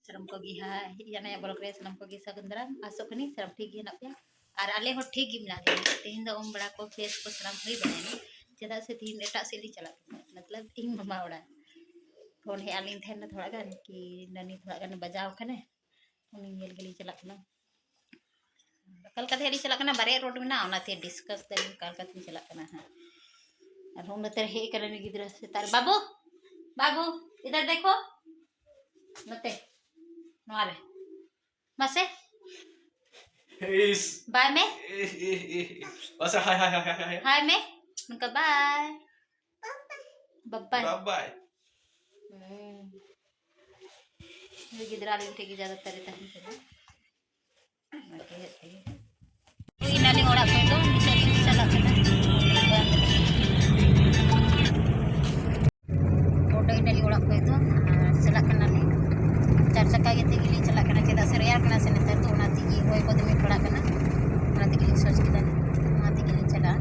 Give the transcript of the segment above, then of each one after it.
serem ko giha yana ya bolok re serem ko gisa genderang asok ni serem ठीक गे ना और आले हो ठीक गे मिला तेहन दो बड़ा को फेस को serem हुई बनाने चेदा से तीन एटा से ली चला मतलब इन मामा उड़ा फोन हे आलिन थे ना थोड़ा गान कि ननी थोड़ा गान बजाओ खने उनी येल गली चला ना कल का थेरी चला ना बारे रोड में ना ओना थे डिस्कस दे कल का थी चला ना हां और हम तेरे हे करने गिदरा से तार बाबू बाबू इधर देखो नते नवारे मसे बाय में Masa hai. हाय में उनका बाय बाय Bye. ये गिदरा ले उठे की ज्यादा तरह तहन से ओके है ये नाली ओड़ा पे तो निचली चला चला ओड़ा नाली ओड़ा पे तो चला करना नहीं चार चक्का के थे गिली चला करना चेदा से यार करना से नतर तो ओना तिगी होय को दमे खड़ा करना ओना तिगी सोच के ओना तिगी चला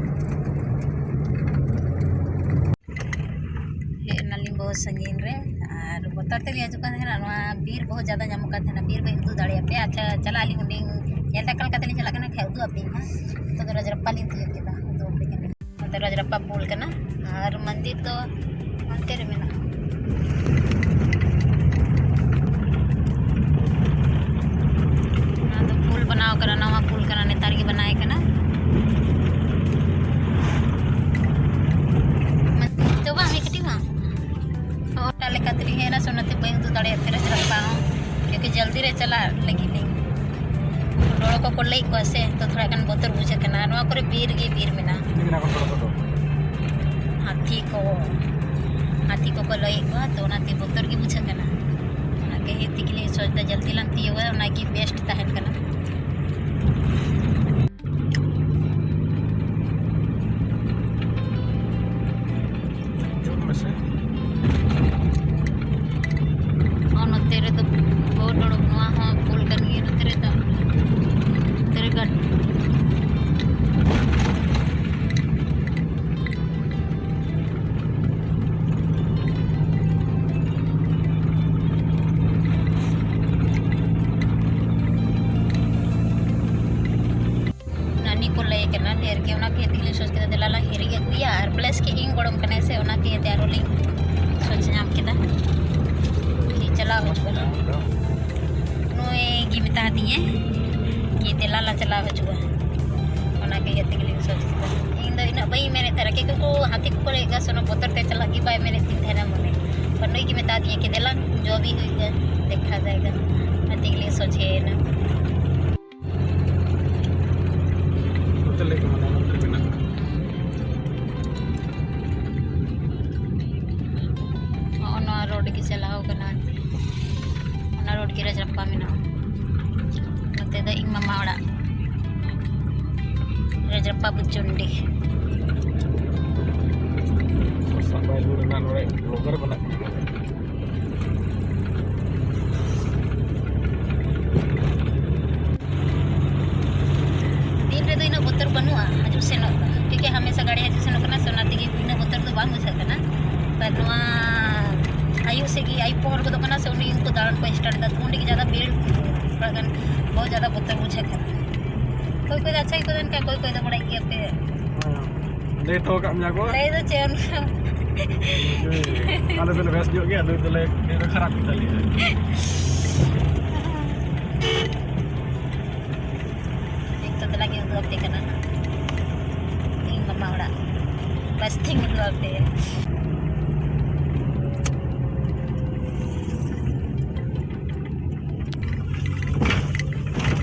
हे नाली बहुत संगीन रे और बतर ते हजू का ना बीर बहुत ज्यादा जामु का था बीर बे दू दाड़े पे अच्छा चला ली हुंडी येल कल का चला करना खाउ दू अपनी हां तो रजरप्पा लिन थी के दा तो पे तो रजरप्पा बोल करना और मंदिर तो अंते रे मेना ना तो पुल बनाओ करा नवा पुल करा ने तार के बनाए कना तो बा में कटी मा और डाले कतरी है ना सुनते बई तो दाड़े तेरे रजरप्पा क्योंकि जल्दी रे चला लगी नहीं रोड को कोल्ले को से तो थोड़ा कन बोतर बुझे कना नवा करे बीर गे बीर में ना हाथी को लई को तो ना ते बोतर की बुझे कना ना के हेती के लिए सोचता जल्दी लंती हो ना की बेस्ट तहन कना और तेरे तो बहुत बड़ा हुआ हां पुल करनी है तेरे तो तेरे गट नानी को ले के ना ढेर के ओना के दिले सोच के दिलाला हेरी के कुया और प्लस के इंग गड़म कने से ओना के त्यारो ले सोच नाम के दा कि चला हो नोए गी बता दिए कि दिलाला चला हो जुआ ओना के यति के लिए सोच के इन द इन बई मैंने तरह के को हाथी को लेगा सोना बोतर ते चला की बाय मैंने तीन थे ना मने पर नई की बता दिए कि दिला जो भी होगा देखा जाएगा हाथी के लिए सोचे ना Hotel ke mana hotel mana? ओना रोड की चलाओ कना ओना रोड की रजरप्पा में ना नते द इंग मामा ओड़ा Rajrappa बुचुंडी Sampai dulu dengan orang blogger mana? दिन रे तो इन बोतर बनुआ हजू से न क्योंकि हमेशा गाड़ी हजू से न करना सोना दिगी इन बोतर तो बांग मुझे करना पर नवा आयु से की आई पोर को तो करना से उन्हीं को दालन को स्टार्ट दा उन्हीं की ज्यादा भीड़ प्रगन बहुत ज्यादा बोतर मुझे करना कोई अच्छा ही कोई का कोई तो बड़ा के पे Dia tahu kat punya aku. ले तो chain Kalau tu lepas juga kan, tu le kharak tadi. एक तो लगे दो हफ्ते करना इंग मामा ओड़ा बस थिंग दो हफ्ते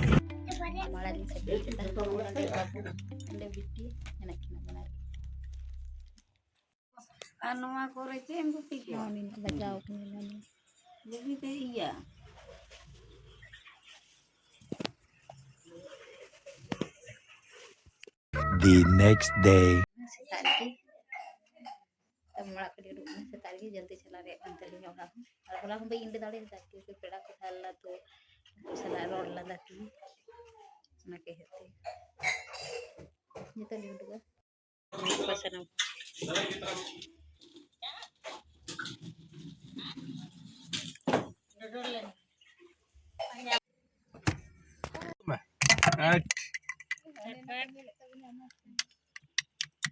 हमारा दिन से बेचता है अंडे बिट्टी enak kena benar Anu aku receh aku pikir mau nih bajau kemudian jadi teh iya The next day. sekali तब मड़ा के रूप में से तारी जल्दी चला रे अंतली और हम भाई इंड दाड़े जाके के पेड़ा को थाला तो चला रोड ला दाती ना के हेते ये तो लिंड का पसंद Right.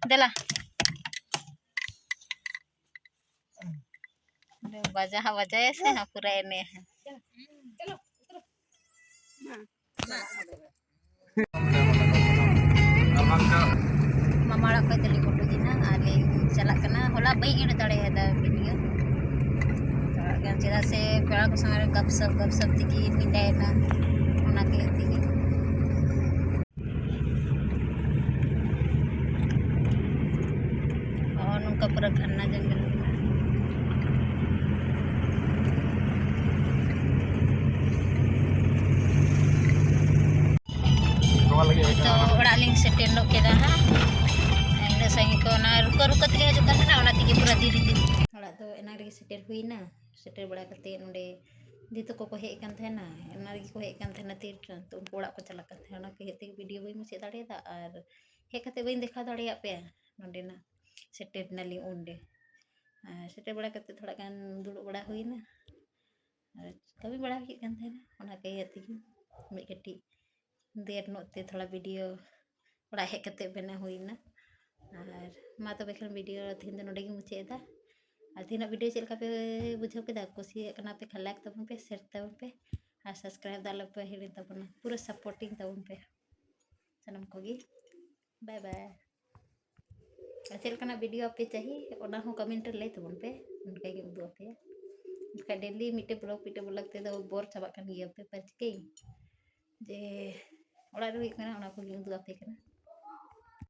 Dela. Wajah ya sih pura ini. Abang ka. Mama ko tali ko dina ali chalak kana hola bai ina tare ada video. Kan cira se pera ko samare gap sap tiki mindai na ona ke tiki. Oh nungka pura khanna janggal. Kau lagi Ito ora ling setendok keda ha. Ina sangi ko na ruko tili hajukan na ona tiki pura diri. Ora to enak lagi seter huina. Seter bala kate nonde di तो को हेक kan thena energy को हेक kan thena तिर तो उनको ओड़ा को चला kan thena के हेते वीडियो बई मुसे दाड़े दा और हेक कते बई देखा दाड़े पे नोंडे ना सेटेट नाली ओंडे सेटेट बड़ा कते थोड़ा गान दुड़ बड़ा हुईना कभी बड़ा हेक kan thena ओना के हेते मी कटी देर नोते थोड़ा वीडियो बड़ा हेक कते बना हुईना और मा तो बेखन वीडियो थिन दो नोंडे मुसे दा और तीना वीडियो चल का पे बुझो के दा कुसी कना पे लाइक तबन पे शेयर तबन पे और सब्सक्राइब दाल पे हिड़ी तबन पूरा सपोर्टिंग तबन पे सनम कोगी बाय बाय चल कना वीडियो पे चाहिए ओना हो कमेंट ले तबन पे उनका के उदो पे उनका डेली मिटे ब्लॉग ते दो बोर चाबा kan गिया पे पर चिके जे ओड़ा रे कना ओना को उदो पे कना